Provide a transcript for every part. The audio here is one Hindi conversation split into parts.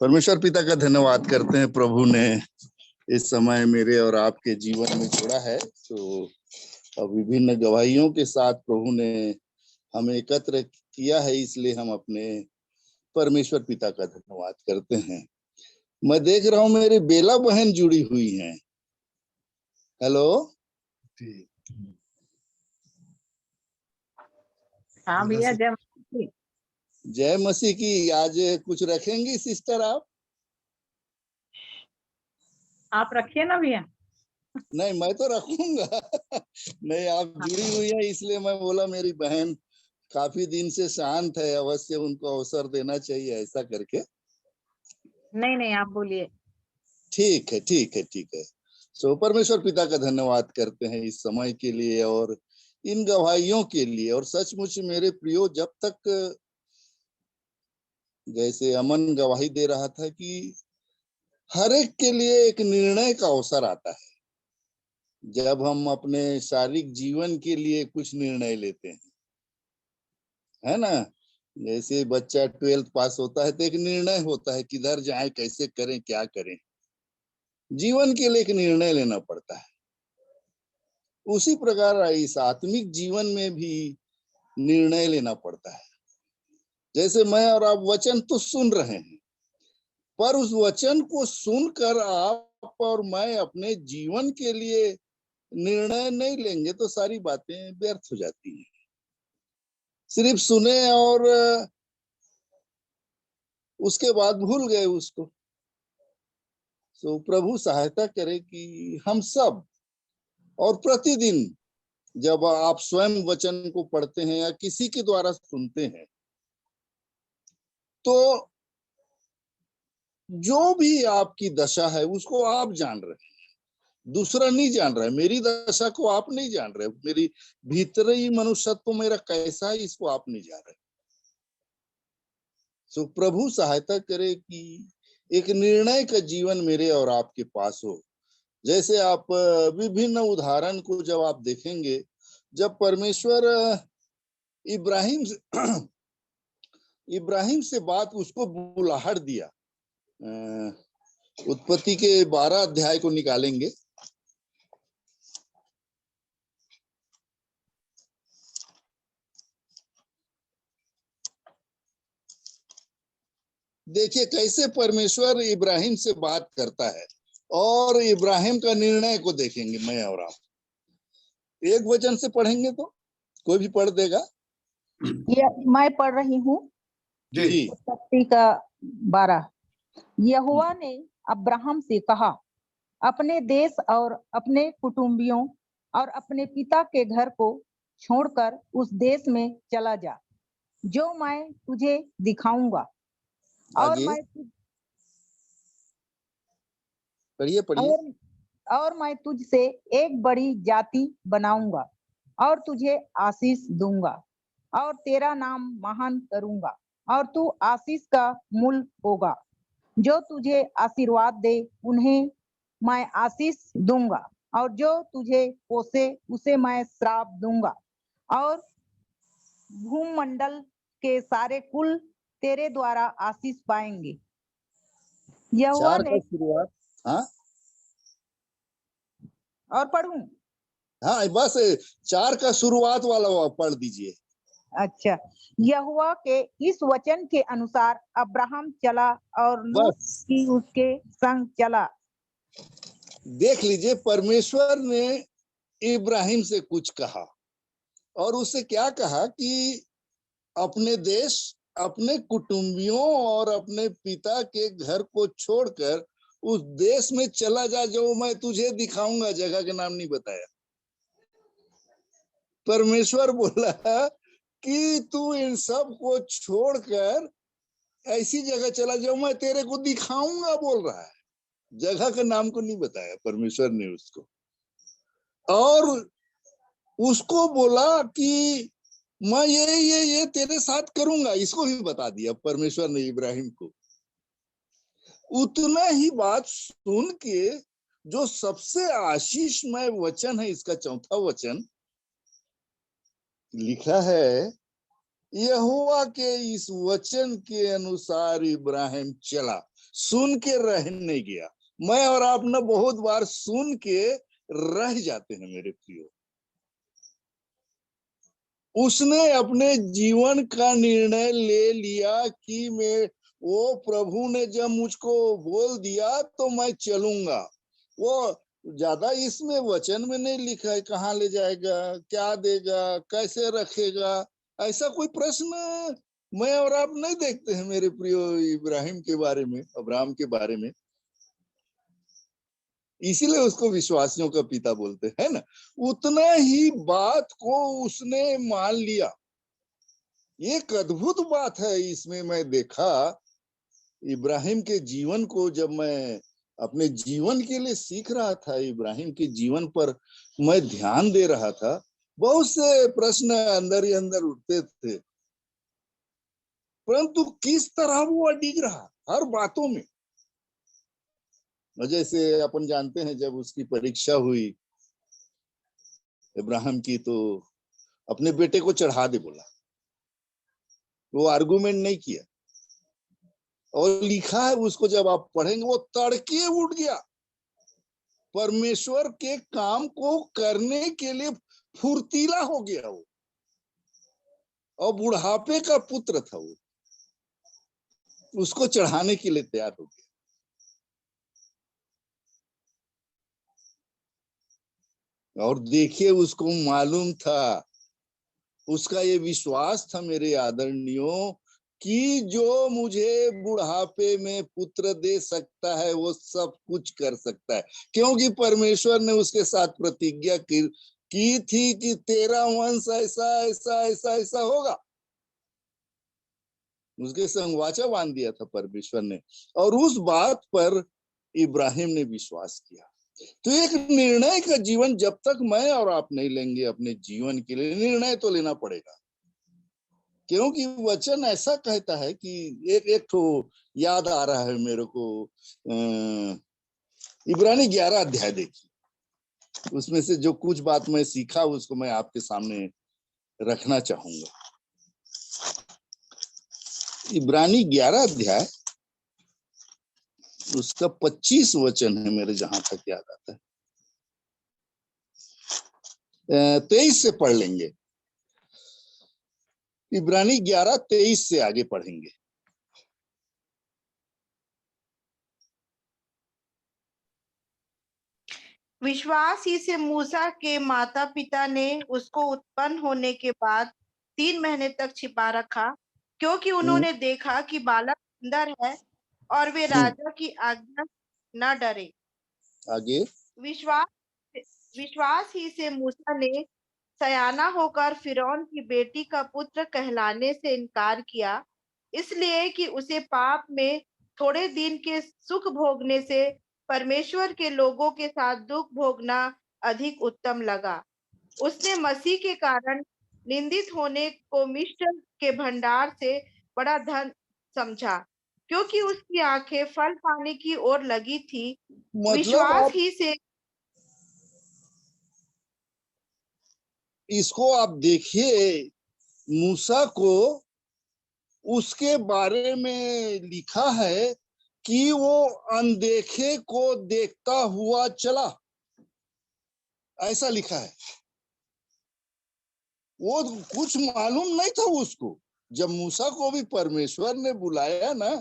परमेश्वर पिता का धन्यवाद करते हैं, प्रभु ने इस समय मेरे और आपके जीवन में जोड़ा है। तो अब विभिन्न गवाहियों के साथ प्रभु ने हमें एकत्र किया है, इसलिए हम अपने परमेश्वर पिता का धन्यवाद करते हैं। मैं देख रहा हूं मेरी बेला बहन जुड़ी हुई हैं। हेलो। हाँ भैया, जय मसीह। जय मसीह की। आज कुछ रखेंगी सिस्टर आप रखिए ना भैया। नहीं, मैं तो रखूंगा। नहीं, आप जुड़ी हुई है इसलिए मैं बोला मेरी बहन काफी दिन से शांत है, अवश्य उनको अवसर देना चाहिए, ऐसा करके। नहीं, आप बोलिए। ठीक है, ठीक है, ठीक है। सो परमेश्वर पिता का धन्यवाद करते हैं इस समय के लिए और इन गवाहियों के लिए। और सचमुच मेरे प्रियो, जब तक जैसे अमन गवाही दे रहा था कि हर एक के लिए एक निर्णय का अवसर आता है जब हम अपने शारीरिक जीवन के लिए कुछ निर्णय लेते हैं, है ना। जैसे बच्चा 12th पास होता है तो एक निर्णय होता है किधर जाए, कैसे करें, क्या करें। जीवन के लिए एक निर्णय लेना पड़ता है। उसी प्रकार इस आत्मिक जीवन में भी निर्णय लेना पड़ता है। जैसे मैं और आप वचन तो सुन रहे हैं, पर उस वचन को सुनकर आप और मैं अपने जीवन के लिए निर्णय नहीं लेंगे तो सारी बातें व्यर्थ हो जाती हैं। सिर्फ सुने और उसके बाद भूल गए उसको। तो प्रभु सहायता करे कि हम सब, और प्रतिदिन जब आप स्वयं वचन को पढ़ते हैं या किसी के द्वारा सुनते हैं, तो जो भी आपकी दशा है उसको आप जान रहे हैं, दूसरा नहीं जान रहा है। मेरी दशा को आप नहीं जान रहे, मेरी भीतरी मनुष्यत्व मेरा कैसा है इसको आप नहीं जान रहे। तो प्रभु सहायता करे कि एक निर्णय का जीवन मेरे और आपके पास हो। जैसे आप विभिन्न उदाहरण को जब आप देखेंगे, जब परमेश्वर इब्राहिम से बात उसको बुलाहट दिया। उत्पत्ति के 12 अध्याय को निकालेंगे। देखिए कैसे परमेश्वर इब्राहिम से बात करता है, और इब्राहिम का निर्णय को देखेंगे। मैं और आप एक वचन से पढ़ेंगे तो कोई भी पढ़ देगा। मैं पढ़ रही हूँ जी। उत्पत्ति का 12। यहोवा ने अब्राहम से कहा, अपने देश और अपने कुटुंबियों और अपने पिता के घर को छोड़कर उस देश में चला जा जो मैं तुझे दिखाऊंगा, और मैं पढ़िए पढ़िए। और मैं तुझसे एक बड़ी जाति बनाऊंगा और तुझे आशीष दूंगा और तेरा नाम महान करूंगा और तू आशीष का मूल होगा। जो तुझे आशीर्वाद दे उन्हें मैं आशीष दूंगा, और जो तुझे पोसे उसे मैं श्राप दूंगा, और भूमंडल के सारे कुल तेरे द्वारा आशीष पाएंगे। यहोवा ने शुरुआत। हाँ, और पढ़ूं? हाँ, बस 4 का शुरुआत वाला पढ़ दीजिए। अच्छा। यहोवा के इस वचन के अनुसार अब्राहम चला और लूत की उसके संग चला। देख लीजिए, परमेश्वर ने इब्राहिम से कुछ कहा और उससे क्या कहा कि अपने देश, अपने कुटुंबियों और अपने पिता के घर को छोड़कर उस देश में चला जा जो मैं तुझे दिखाऊंगा। जगह का नाम नहीं बताया। परमेश्वर बोला कि तू इन सब को छोड़कर ऐसी जगह चला जाओ मैं तेरे को दिखाऊंगा, बोल रहा है। जगह का नाम को नहीं बताया परमेश्वर ने उसको। और उसको बोला कि मैं ये तेरे साथ करूंगा, इसको भी बता दिया परमेश्वर ने इब्राहिम को। उतना ही बात सुन के जो सबसे आशीषमय वचन है, इसका 4था वचन लिखा है, यहोवा के इस वचन के अनुसार इब्राहिम चला, सुन के रह नहीं गया। मैं और आप न बहुत बार सुन के रह जाते हैं मेरे प्रियो। उसने अपने जीवन का निर्णय ले लिया कि मैं, वो प्रभु ने जब मुझको बोल दिया तो मैं चलूंगा। वो ज्यादा इसमें वचन में नहीं लिखा है कहाँ ले जाएगा, क्या देगा, कैसे रखेगा, ऐसा कोई प्रश्न मैं और आप नहीं देखते हैं मेरे प्रियो इब्राहिम के बारे में, अब्राहम के बारे में। इसीलिए उसको विश्वासियों का पिता बोलते हैं ना। उतना ही बात को उसने मान लिया। एक अद्भुत बात है इसमें मैं देखा, इब्राहिम के जीवन को जब मैं अपने जीवन के लिए सीख रहा था, इब्राहिम के जीवन पर मैं ध्यान दे रहा था, बहुत से प्रश्न अंदर ही अंदर उठते थे, परंतु किस तरह वो अडिग रहा हर बातों में। जैसे अपन जानते हैं जब उसकी परीक्षा हुई इब्राहिम की, तो अपने बेटे को चढ़ा दे बोला, वो आर्गुमेंट नहीं किया। और लिखा है उसको जब आप पढ़ेंगे, वो तड़के उठ गया, परमेश्वर के काम को करने के लिए फुर्तीला हो गया वो, और बुढ़ापे का पुत्र था वो, उसको चढ़ाने के लिए तैयार हो गया। और देखिए उसको मालूम था, उसका ये विश्वास था मेरे आदरणीयों, कि जो मुझे बुढ़ापे में पुत्र दे सकता है वो सब कुछ कर सकता है, क्योंकि परमेश्वर ने उसके साथ प्रतिज्ञा की थी कि तेरा वंश ऐसा ऐसा ऐसा ऐसा होगा। उसके संग वाचा बांध दिया था परमेश्वर ने, और उस बात पर इब्राहिम ने विश्वास किया। तो एक निर्णय का जीवन जब तक मैं और आप नहीं लेंगे अपने जीवन के लिए, निर्णय तो लेना पड़ेगा, क्योंकि वचन ऐसा कहता है कि एक ठो याद आ रहा है मेरे को, इब्रानी 11 अध्याय देखिए, उसमें से जो कुछ बात मैं सीखा उसको मैं आपके सामने रखना चाहूंगा। इब्रानी 11 अध्याय उसका 25 वचन है मेरे जहां तक याद आता है, 23 से पढ़ लेंगे। इब्रानी 11:23 से आगे पढ़ेंगे। विश्वास ही से मूसा के माता पिता ने उसको उत्पन्न होने के बाद 3 महीने तक छिपा रखा, क्योंकि उन्होंने देखा कि बालक सुंदर है और वे राजा की आज्ञा न डरे। आगे विश्वास विश्वास ही से मूसा ने सयाना होकर फिरौन की बेटी का पुत्र कहलाने से इनकार किया, इसलिए कि उसे पाप में थोड़े दिन के सुख भोगने से परमेश्वर के लोगों के साथ दुख भोगना अधिक उत्तम लगा। उसने मसीह के कारण निंदित होने को मिस्र के भंडार से बड़ा धन समझा, क्योंकि उसकी आंखें फल पाने की ओर लगी थी। मतलब विश्वास आप ही से इसको आप देखिए, मूसा को उसके बारे में लिखा है कि वो अनदेखे को देखता हुआ चला, ऐसा लिखा है। वो कुछ मालूम नहीं था उसको। जब मूसा को भी परमेश्वर ने बुलाया ना,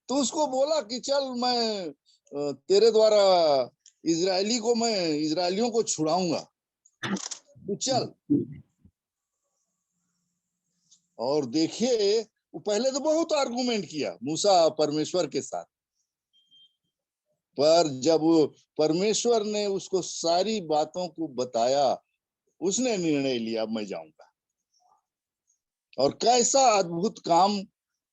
तो उसको बोला कि चल मैं तेरे द्वारा इजरायलियों को छुड़ाऊंगा, तू चल। और देखिए वो पहले तो बहुत आर्गुमेंट किया मूसा परमेश्वर के साथ, पर जब परमेश्वर ने उसको सारी बातों को बताया, उसने निर्णय लिया मैं जाऊंगा। और कैसा अद्भुत काम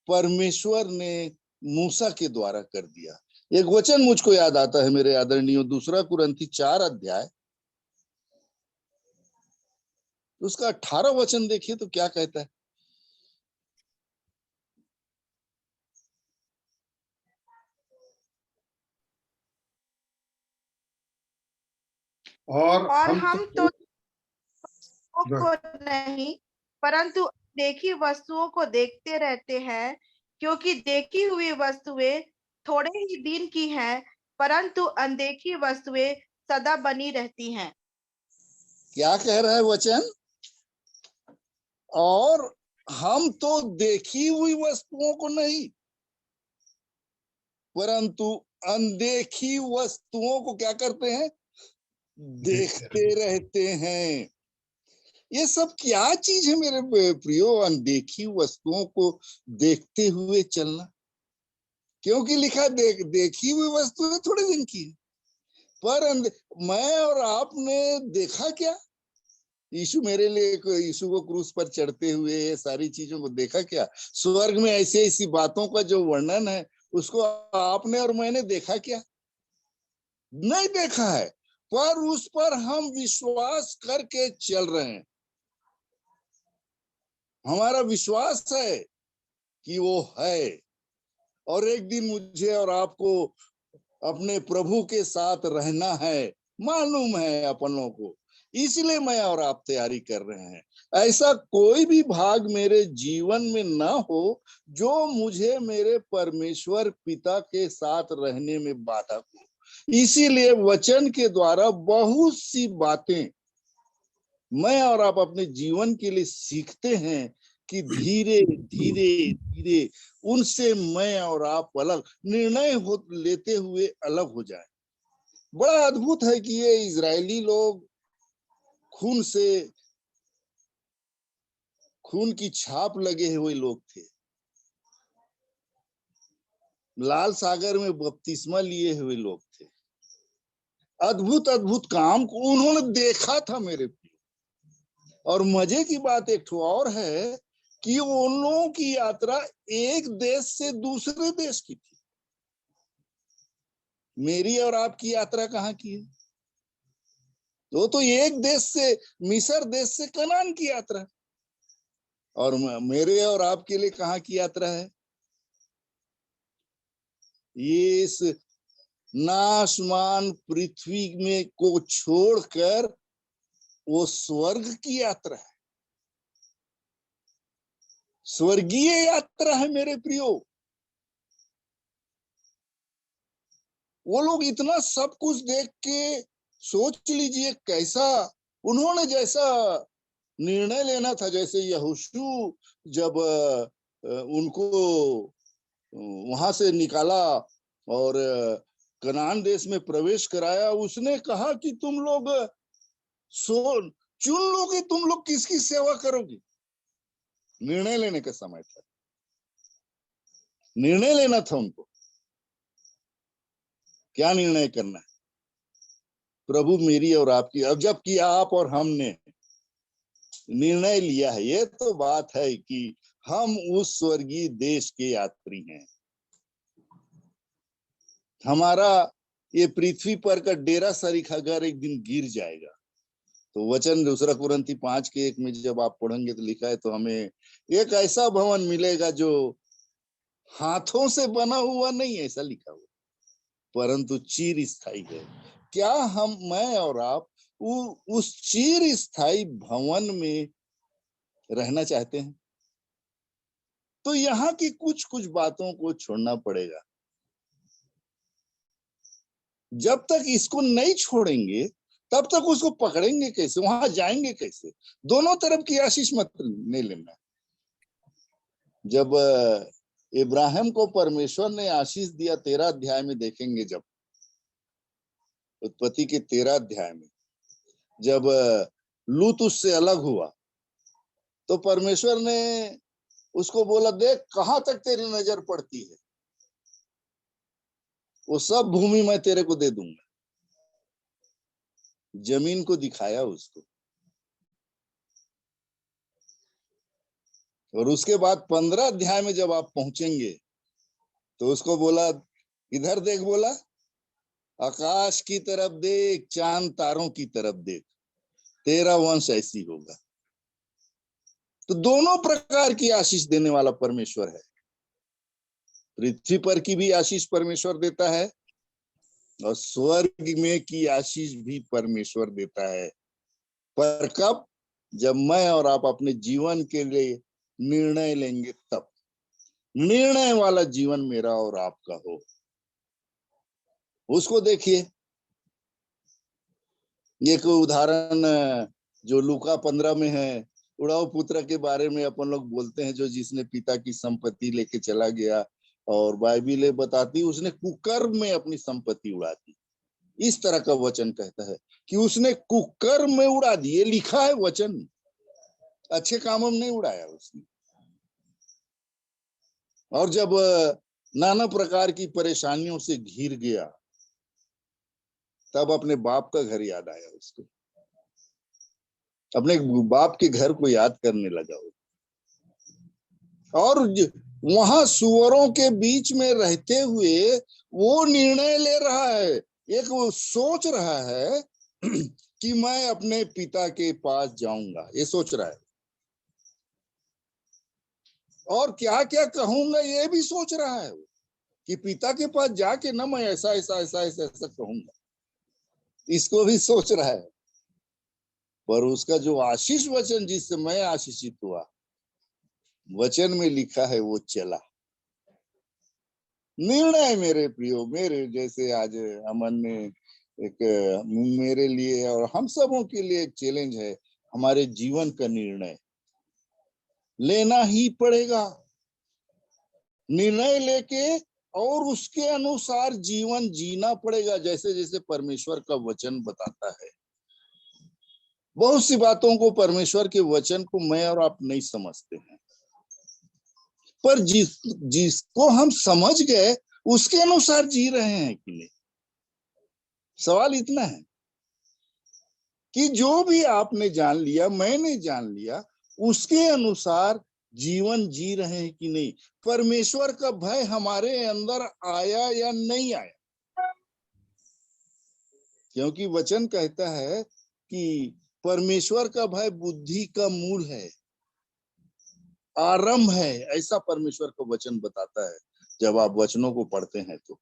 परमेश्वर ने मूसा के द्वारा कर दिया। एक वचन मुझको याद आता है मेरे आदरणीय, 2 कुरिन्थी 4 अध्याय उसका 18 वचन देखिए तो क्या कहता है। और हम तो को नहीं, परंतु देखी वस्तुओं को देखते रहते हैं, क्योंकि देखी हुई वस्तुएं थोड़े ही दिन की हैं, परंतु अनदेखी वस्तुएं सदा बनी रहती हैं। क्या कह रहा है वचन? और हम तो देखी हुई वस्तुओं को नहीं, परंतु अनदेखी वस्तुओं को क्या करते हैं? देखते रहते हैं। ये सब क्या चीज है मेरे प्रियो? अनदेखी वस्तुओं को देखते हुए चलना। क्योंकि लिखा देखी हुई वस्तुएं थोड़े दिन की है, पर मैं और आपने देखा क्या? यीशु मेरे लिए यीशु को क्रूस पर चढ़ते हुए ये सारी चीजों को देखा क्या? स्वर्ग में ऐसी ऐसी बातों का जो वर्णन है, उसको आपने और मैंने देखा क्या? नहीं देखा है, पर उस पर हम विश्वास करके चल रहे हैं। हमारा विश्वास है कि वो है, और एक दिन मुझे और आपको अपने प्रभु के साथ रहना है, मालूम है अपनों को। इसलिए मैं और आप तैयारी कर रहे हैं। ऐसा कोई भी भाग मेरे जीवन में ना हो जो मुझे मेरे परमेश्वर पिता के साथ रहने में बाधक हो। इसीलिए वचन के द्वारा बहुत सी बातें मैं और आप अपने जीवन के लिए सीखते हैं कि धीरे धीरे धीरे उनसे मैं और आप अलग निर्णय लेते हुए अलग हो जाए। बड़ा अद्भुत है कि ये इजरायली लोग खून की छाप लगे हुए लोग थे। लाल सागर में बपतिस्मा लिए हुए लोग थे। अद्भुत अद्भुत काम को उन्होंने देखा था मेरे प्रिय। और मजे की बात एक ठो और है कि उन लोगों की यात्रा एक देश से दूसरे देश की थी। मेरी और आपकी यात्रा कहाँ की है? तो एक देश से, मिस्र देश से कनान की यात्रा। और मेरे और आपके लिए कहाँ की यात्रा है? ये इस नाशमान पृथ्वी में को छोड़कर वो स्वर्ग की यात्रा है, स्वर्गीय यात्रा है मेरे प्रियो। वो लोग इतना सब कुछ देख के सोच लीजिए कैसा उन्होंने जैसा निर्णय लेना था। जैसे यहोशू जब उनको वहां से निकाला और कनान देश में प्रवेश कराया, उसने कहा कि तुम लोग चुन लो कि तुम लोग किसकी सेवा करोगे। निर्णय लेने का समय था, निर्णय लेना था उनको। क्या निर्णय करना है? प्रभु मेरी और आपकी। अब जबकि आप और हमने निर्णय लिया है, ये तो बात है कि हम उस स्वर्गीय देश के यात्री हैं। हमारा ये पृथ्वी पर का डेरा सरीखा घर एक दिन गिर जाएगा। तो वचन 2 कुरिन्थी 5:1 में जब आप पढ़ेंगे तो लिखा है, तो हमें एक ऐसा भवन मिलेगा जो हाथों से बना हुआ नहीं, ऐसा लिखा हुआ, परंतु चिर स्थायी है। क्या मैं और आप उस चिर स्थायी भवन में रहना चाहते हैं? तो यहाँ की कुछ कुछ बातों को छोड़ना पड़ेगा। जब तक इसको नहीं छोड़ेंगे तब तक उसको पकड़ेंगे कैसे, वहां जाएंगे कैसे? दोनों तरफ की आशीष मत नहीं लेना। जब इब्राहिम को परमेश्वर ने आशीष दिया, 13 अध्याय में देखेंगे, जब उत्पत्ति के 13 अध्याय में जब लूत उससे अलग हुआ, तो परमेश्वर ने उसको बोला, देख कहां तक तेरी नजर पड़ती है, वो सब भूमि मैं तेरे को दे दूंगा। जमीन को दिखाया उसको। और उसके बाद 15 अध्याय में जब आप पहुंचेंगे तो उसको बोला, इधर देख, बोला आकाश की तरफ देख, चांद तारों की तरफ देख, तेरा वंश ऐसी होगा। तो दोनों प्रकार की आशीष देने वाला परमेश्वर है। पृथ्वी पर की भी आशीष परमेश्वर देता है और स्वर्ग में की आशीष भी परमेश्वर देता है। पर कब? जब मैं और आप अपने जीवन के लिए निर्णय लेंगे तब निर्णय वाला जीवन मेरा और आपका हो। उसको देखिए, एक उदाहरण जो लूका 15 में है, उड़ाऊ पुत्र के बारे में अपन लोग बोलते हैं, जो जिसने पिता की संपत्ति लेके चला गया, और बाइबिल बताती उसने कुकर्म में अपनी संपत्ति उड़ा दी। इस तरह का वचन कहता है कि उसने कुकर्म में उड़ा दी। ये लिखा है वचन, अच्छे कामों में नहीं उड़ाया उसने। और जब नाना प्रकार की परेशानियों से घिर गया, तब अपने बाप का घर याद आया उसको, अपने बाप के घर को याद करने लगा वो। और वहां सुअरों के बीच में रहते हुए वो निर्णय ले रहा है, एक वो सोच रहा है कि मैं अपने पिता के पास जाऊंगा, ये सोच रहा है। और क्या क्या कहूंगा ये भी सोच रहा है कि पिता के पास जाके ना मैं ऐसा ऐसा ऐसा ऐसा ऐसा कहूंगा, इसको भी सोच रहा है। पर उसका जो आशीष वचन जिससे मैं आशीषित हुआ, वचन में लिखा है वो चला। निर्णय मेरे प्रियो, मेरे जैसे आज अमन ने एक मेरे लिए और हम सबों के लिए एक चैलेंज है, हमारे जीवन का निर्णय लेना ही पड़ेगा। निर्णय लेके और उसके अनुसार जीवन जीना पड़ेगा, जैसे जैसे परमेश्वर का वचन बताता है। बहुत सी बातों को, परमेश्वर के वचन को मैं और आप नहीं समझते हैं, पर जिसको हम समझ गए उसके अनुसार जी रहे हैं कि नहीं। सवाल इतना है कि जो भी आपने जान लिया, मैंने जान लिया, उसके अनुसार जीवन जी रहे हैं कि नहीं। परमेश्वर का भय हमारे अंदर आया या नहीं आया, क्योंकि वचन कहता है कि परमेश्वर का भय बुद्धि का मूल है, आरंभ है, ऐसा परमेश्वर का वचन बताता है जब आप वचनों को पढ़ते हैं तो।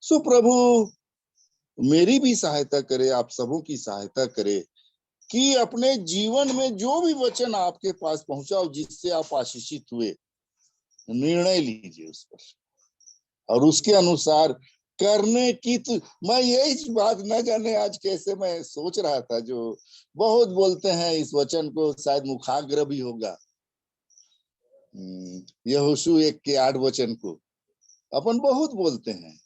सो प्रभु मेरी भी सहायता करे, आप सबों की सहायता करे कि अपने जीवन में जो भी वचन आपके पास पहुंचा, जिससे आप आशीषित हुए, निर्णय लीजिए उस पर और उसके अनुसार करने की। तो मैं यही बात न जाने आज कैसे मैं सोच रहा था, जो बहुत बोलते हैं इस वचन को, शायद मुखाग्र भी होगा, यहोशू 1:8 वचन को अपन बहुत बोलते हैं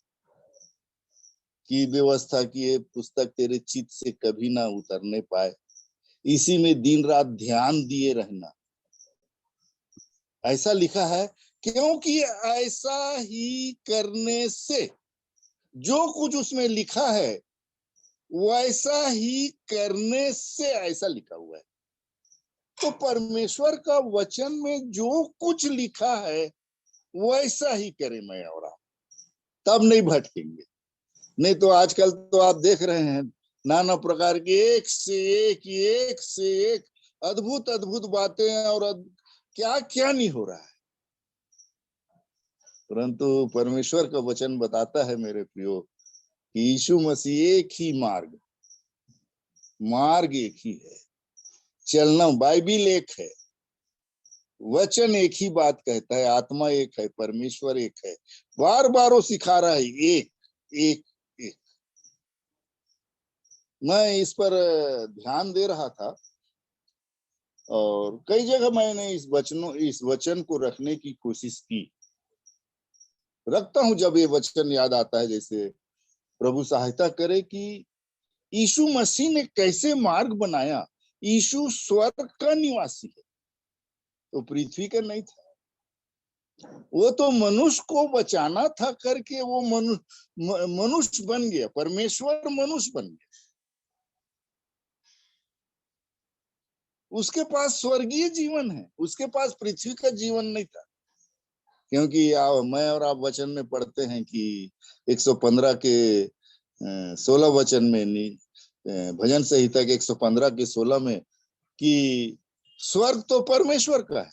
कि व्यवस्था की ये पुस्तक तेरे चित्त से कभी ना उतरने पाए, इसी में दिन रात ध्यान दिए रहना, ऐसा लिखा है। क्योंकि ऐसा ही करने से, जो कुछ उसमें लिखा है वैसा ही करने से, ऐसा लिखा हुआ है। तो परमेश्वर का वचन में जो कुछ लिखा है वैसा ही करे मैं और आप, तब नहीं भटकेंगे। नहीं तो आजकल तो आप देख रहे हैं नाना प्रकार की एक से एक अद्भुत अद्भुत बातें, और क्या क्या नहीं हो रहा है। परंतु परमेश्वर का वचन बताता है मेरे प्रियो कि यीशु मसीह एक ही मार्ग एक ही है, चलना, बाइबिल एक है, वचन एक ही बात कहता है, आत्मा एक है, परमेश्वर एक है, बार बार वो सिखा रहा है एक एक एक। मैं इस पर ध्यान दे रहा था और कई जगह मैंने इस वचन को रखने की कोशिश की, रखता हूं जब ये वचन याद आता है। जैसे प्रभु सहायता करे कि यीशु मसीह ने कैसे मार्ग बनाया। यीशु स्वर्ग का निवासी है, तो पृथ्वी का नहीं था। वो तो मनुष्य को बचाना था करके वो मनुष्य बन गया, परमेश्वर मनुष्य बन गया। उसके पास स्वर्गीय जीवन है, उसके पास पृथ्वी का जीवन नहीं था। क्योंकि मैं और आप वचन में पढ़ते हैं कि 115 के 16 वचन में, भजन संहिता के 115 के 16 में, कि स्वर्ग तो परमेश्वर का है,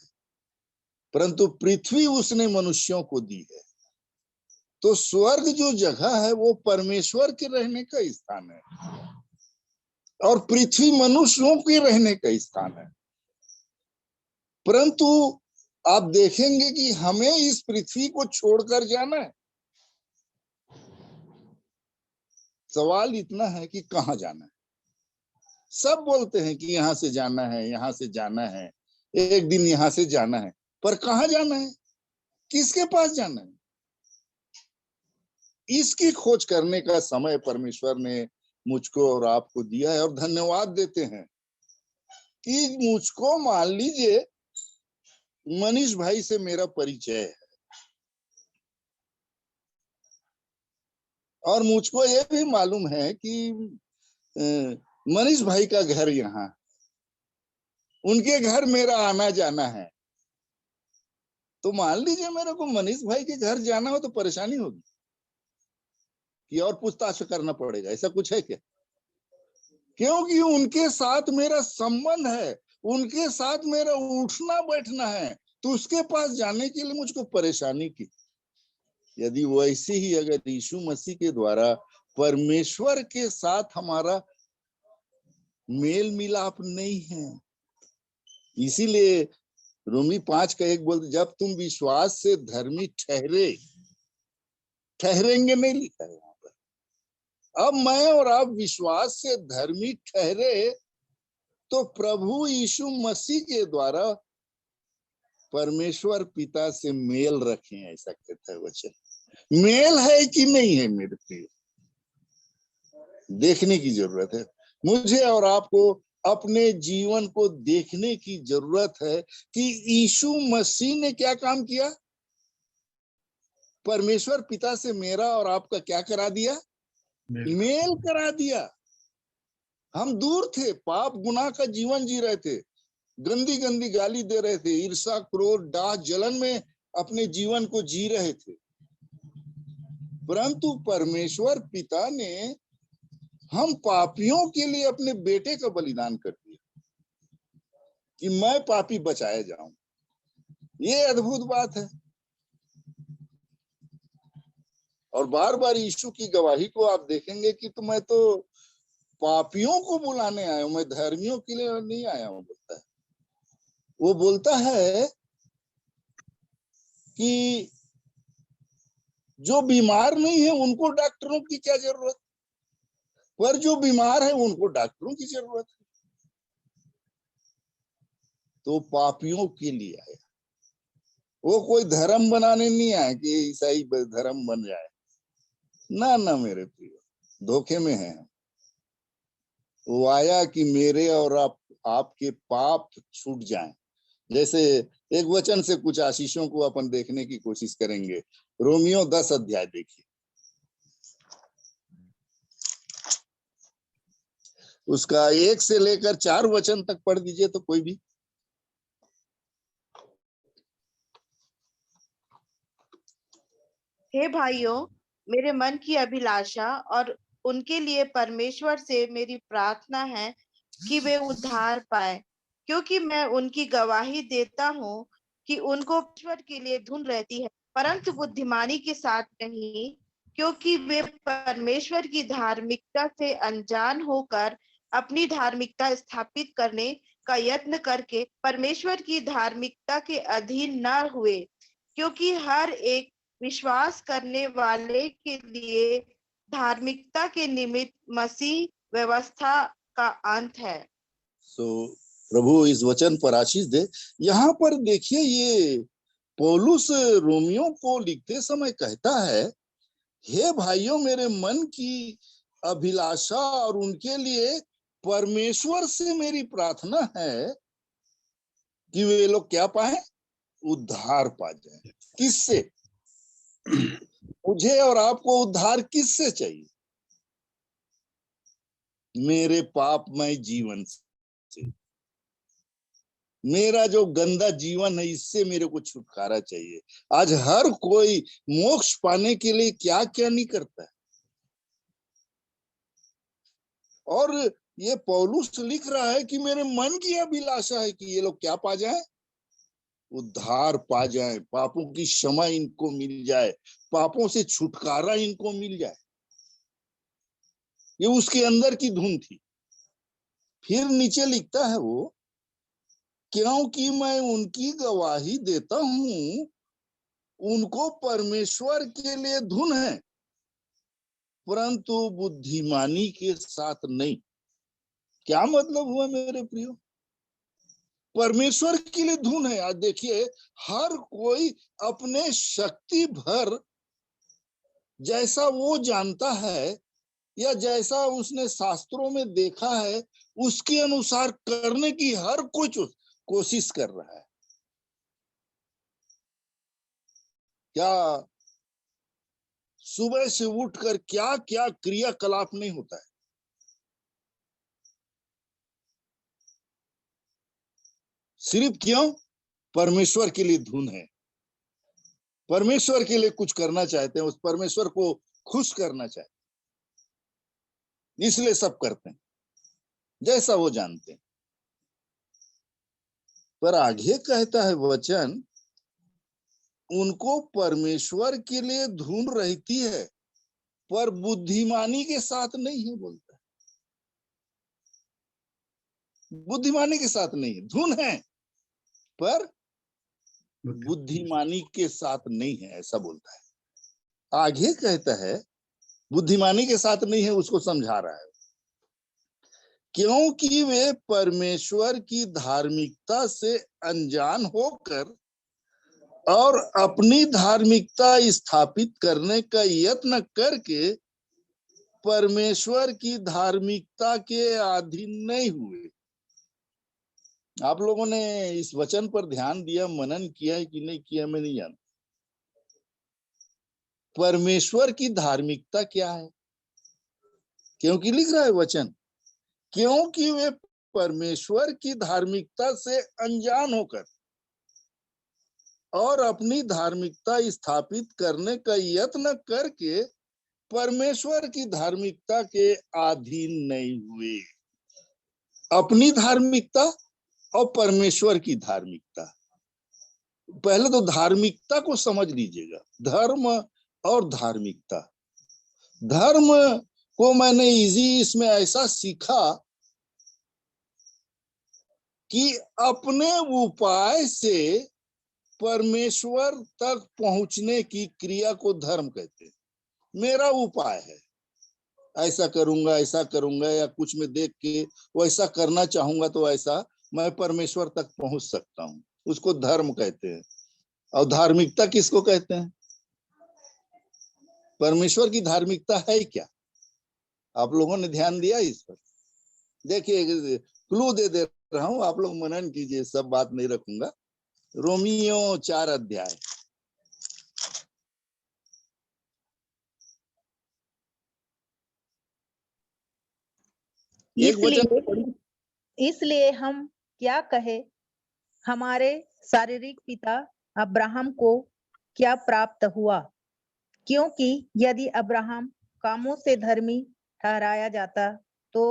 परंतु पृथ्वी उसने मनुष्यों को दी है। तो स्वर्ग जो जगह है वो परमेश्वर के रहने का स्थान है, और पृथ्वी मनुष्यों के रहने का स्थान है। परंतु आप देखेंगे कि हमें इस पृथ्वी को छोड़कर जाना है। सवाल इतना है कि कहाँ जाना है। सब बोलते हैं कि यहाँ से जाना है, यहाँ से जाना है, एक दिन यहाँ से जाना है, पर कहाँ जाना है, किसके पास जाना है, इसकी खोज करने का समय परमेश्वर ने मुझको और आपको दिया है। और धन्यवाद देते हैं कि मुझको, मान लीजिए मनीष भाई से मेरा परिचय है और मुझको ये भी मालूम है कि मनीष भाई का घर यहाँ, उनके घर मेरा आना जाना है। तो मान लीजिए मेरे को मनीष भाई के घर जाना हो तो परेशानी होगी कि और पूछताछ करना पड़ेगा, ऐसा कुछ है क्या? क्योंकि उनके साथ मेरा संबंध है, उनके साथ मेरा उठना बैठना है, तो उसके पास जाने के लिए मुझको परेशानी की। यदि वैसे ही अगर यीशु मसीह के द्वारा परमेश्वर के साथ हमारा मेल मिलाप नहीं है, इसीलिए रोमी 5:1 बोलते, जब तुम विश्वास से धर्मी ठहरेंगे नहीं लिखा है यहाँ पर। अब मैं और आप विश्वास से धर्मी ठहरे तो प्रभु यीशु मसीह के द्वारा परमेश्वर पिता से मेल रखें, ऐसा कहता है वचन। मेल है कि नहीं है मेरे प्रिय, देखने की जरूरत है। मुझे और आपको अपने जीवन को देखने की जरूरत है कि यीशु मसीह ने क्या काम किया। परमेश्वर पिता से मेरा और आपका क्या करा दिया, मेल करा दिया। हम दूर थे, पाप गुनाह का जीवन जी रहे थे, गंदी गंदी गाली दे रहे थे, ईर्ष्या क्रोध डाह जलन में अपने जीवन को जी रहे थे। परंतु परमेश्वर पिता ने हम पापियों के लिए अपने बेटे का बलिदान कर दिया कि मैं पापी बचाया जाऊं। ये अद्भुत बात है। और बार बार यीशु की गवाही को आप देखेंगे कि तो मैं तो पापियों को बुलाने आया हूं, मैं धर्मियों के लिए नहीं आया हूं, बोलता है। वो बोलता है कि जो बीमार नहीं है उनको डॉक्टरों की क्या जरूरत, पर जो बीमार है उनको डॉक्टरों की जरूरत है। तो पापियों के लिए आया, वो कोई धर्म बनाने नहीं आया कि ईसाई धर्म बन जाए, ना ना मेरे प्रिय, धोखे में है। वो आया कि मेरे और आपके पाप छूट जाएं। जैसे एक वचन से कुछ आशीषों को अपन देखने की कोशिश करेंगे। रोमियो 10 अध्याय देखिए, उसका 1 से लेकर 4 वचन तक पढ़ दीजिए तो कोई भी। हे भाइयों, मेरे मन की अभिलाषा और उनके लिए परमेश्वर से मेरी प्रार्थना है कि वे उद्धार पाए, क्योंकि मैं उनकी गवाही देता हूँ कि उनको ईश्वर के लिए धुन रहती है, परंतु बुद्धिमानी के साथ नहीं, क्योंकि वे परमेश्वर की धार्मिकता से अनजान होकर अपनी धार्मिकता स्थापित करने का यत्न करके परमेश्वर की धार्मिकता के अधीन न हुए, क्योंकि हर एक विश्वास करने वाले के लिए धार्मिकता के निमित्त मसीह व्यवस्था का अंत है। प्रभु इस वचन पर आशीष दे। यहाँ पर देखिए, ये पौलुस रोमियो को लिखते समय कहता है, हे भाइयों, मेरे मन की अभिलाषा और उनके लिए परमेश्वर से मेरी प्रार्थना है कि वे लोग क्या पाए, उद्धार पा जाए। किससे? मुझे और आपको उद्धार किससे चाहिए? मेरे पापमय जीवन से, मेरा जो गंदा जीवन है इससे मेरे को छुटकारा चाहिए। आज हर कोई मोक्ष पाने के लिए क्या क्या नहीं करता है। और ये पौलुस लिख रहा है कि मेरे मन की अभिलाषा है कि ये लोग क्या पा जाए, उद्धार पा जाए, पापों की क्षमा इनको मिल जाए, पापों से छुटकारा इनको मिल जाए। ये उसके अंदर की धुन थी। फिर नीचे लिखता है वो क्योंकि मैं उनकी गवाही देता हूं, उनको परमेश्वर के लिए धुन है, परंतु बुद्धिमानी के साथ नहीं। क्या मतलब हुआ मेरे प्रियो? परमेश्वर के लिए धुन है। आज देखिए, हर कोई अपने शक्ति भर जैसा वो जानता है या जैसा उसने शास्त्रों में देखा है, उसके अनुसार करने की हर कोई कोशिश कर रहा है। क्या सुबह से उठकर क्या क्या क्रियाकलाप नहीं होता है? सिर्फ क्यों? परमेश्वर के लिए धुन है, परमेश्वर के लिए कुछ करना चाहते हैं, उस परमेश्वर को खुश करना चाहते हैं, इसलिए सब करते हैं जैसा वो जानते हैं। पर आगे कहता है वचन, उनको परमेश्वर के लिए धुन रहती है, पर बुद्धिमानी के साथ नहीं है। बोलता है बुद्धिमानी के साथ नहीं है, धुन है पर बुद्धिमानी के साथ नहीं है, ऐसा बोलता है। आगे कहता है बुद्धिमानी के साथ नहीं है, उसको समझा रहा है, क्योंकि वे परमेश्वर की धार्मिकता से अनजान होकर और अपनी धार्मिकता स्थापित करने का यत्न करके परमेश्वर की धार्मिकता के अधीन नहीं हुए। आप लोगों ने इस वचन पर ध्यान दिया, मनन किया है कि नहीं किया, मैं नहीं जानता। परमेश्वर की धार्मिकता क्या है? क्योंकि लिख रहा है वचन, क्योंकि वे परमेश्वर की धार्मिकता से अनजान होकर और अपनी धार्मिकता स्थापित करने का यत्न करके परमेश्वर की धार्मिकता के अधीन नहीं हुए। अपनी धार्मिकता और परमेश्वर की धार्मिकता। पहले तो धार्मिकता को समझ लीजिएगा, धर्म और धार्मिकता। धर्म को मैंने इसमें ऐसा सीखा कि अपने उपाय से परमेश्वर तक पहुंचने की क्रिया को धर्म कहते हैं। मेरा उपाय है, ऐसा करूंगा या कुछ में देख के वैसा करना चाहूंगा तो ऐसा मैं परमेश्वर तक पहुंच सकता हूं, उसको धर्म कहते हैं। और धार्मिकता किसको कहते हैं? परमेश्वर की धार्मिकता है क्या? आप लोगों ने ध्यान दिया इस पर? देखिए, क्लू दे रहा हूं, आप लोग मनन कीजिए, सब बात नहीं रखूंगा। रोमियो 4 अध्याय, एक वचन। इसलिए हम क्या कहे, हमारे शारीरिक पिता अब्राहम को क्या प्राप्त हुआ? क्योंकि यदि अब्राहम कामों से धर्मी ठहराया जाता तो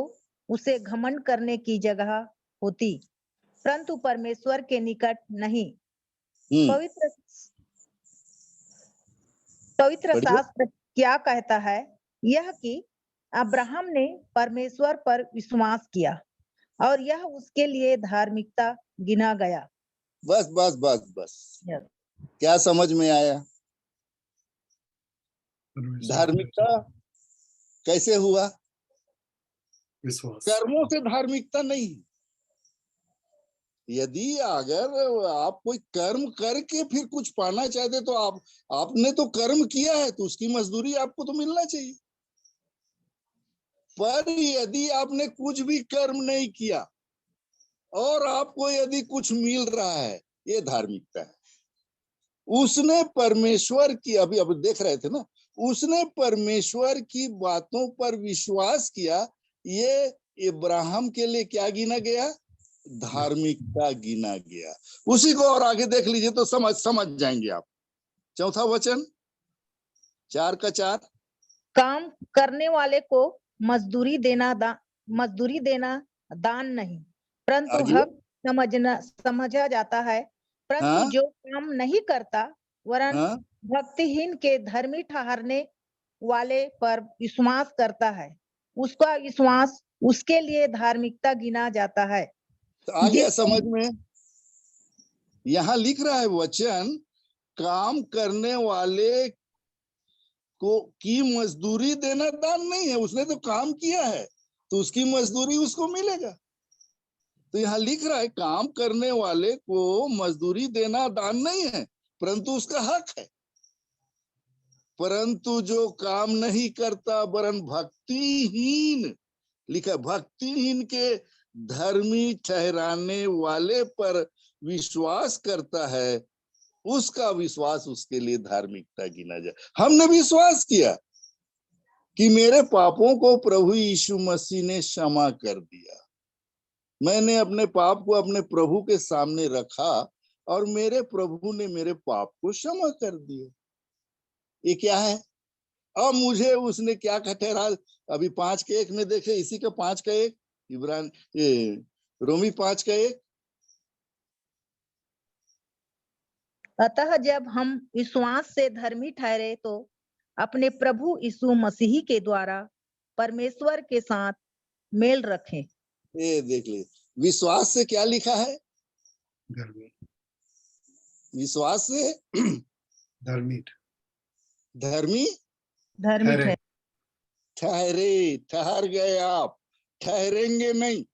उसे घमंड करने की जगह होती, परंतु परमेश्वर के निकट नहीं। पवित्र शास्त्र क्या कहता है? यह कि अब्राहम ने परमेश्वर पर विश्वास किया और यह उसके लिए धार्मिकता गिना गया। बस बस बस बस, क्या समझ में आया? धार्मिकता कैसे हुआ? कर्मों से धार्मिकता नहीं। यदि अगर आप कोई कर्म करके फिर कुछ पाना चाहते तो आपने तो कर्म किया है तो उसकी मजदूरी आपको तो मिलना चाहिए। पर यदि आपने कुछ भी कर्म नहीं किया और आपको यदि कुछ मिल रहा है, ये धार्मिकता है। उसने परमेश्वर की, अभी देख रहे थे ना, उसने परमेश्वर की बातों पर विश्वास किया, ये इब्राहिम के लिए क्या गिना गया? धार्मिकता गिना गया। उसी को और आगे देख लीजिए तो समझ जाएंगे आप। चौथा वचन 4 का 4, काम करने वाले को मजदूरी देना दान नहीं, परंतु हक समझा जाता है। परंतु जो काम नहीं करता वरन भक्तिहीन के धर्मी ठहरने वाले पर विश्वास करता है, उसका विश्वास उसके लिए धार्मिकता गिना जाता है। तो आ गया समझ में? यहाँ लिख रहा है वचन, काम करने वाले को की मजदूरी देना दान नहीं है। उसने तो काम किया है तो उसकी मजदूरी उसको मिलेगा। तो यहाँ लिख रहा है काम करने वाले को मजदूरी देना दान नहीं है, परंतु उसका हक है। परंतु जो काम नहीं करता वरन भक्तिहीन, लिखा भक्तिहीन के धर्मी ठहराने वाले पर विश्वास करता है, उसका विश्वास उसके लिए धार्मिकता गिना जाए। हमने विश्वास किया कि मेरे पापों को प्रभु यीशु मसीह ने क्षमा कर दिया। मैंने अपने पाप को अपने प्रभु के सामने रखा और मेरे प्रभु ने मेरे पाप को क्षमा कर दिया। ये क्या है? अब मुझे उसने क्या ठहरा? अभी 5:1 में देखे, इसी का 5:1 इब्रान रोमी 5:1। अतः जब हम विश्वास से धर्मी ठहरे तो अपने प्रभु यीशु मसीह के द्वारा परमेश्वर के साथ मेल रखें। ये देख ले, विश्वास से क्या लिखा है? धर्मी, विश्वास से धर्मी, धर्मी ठहरे। ठहरे, ठहर गए आप, ठहरेंगे नहीं।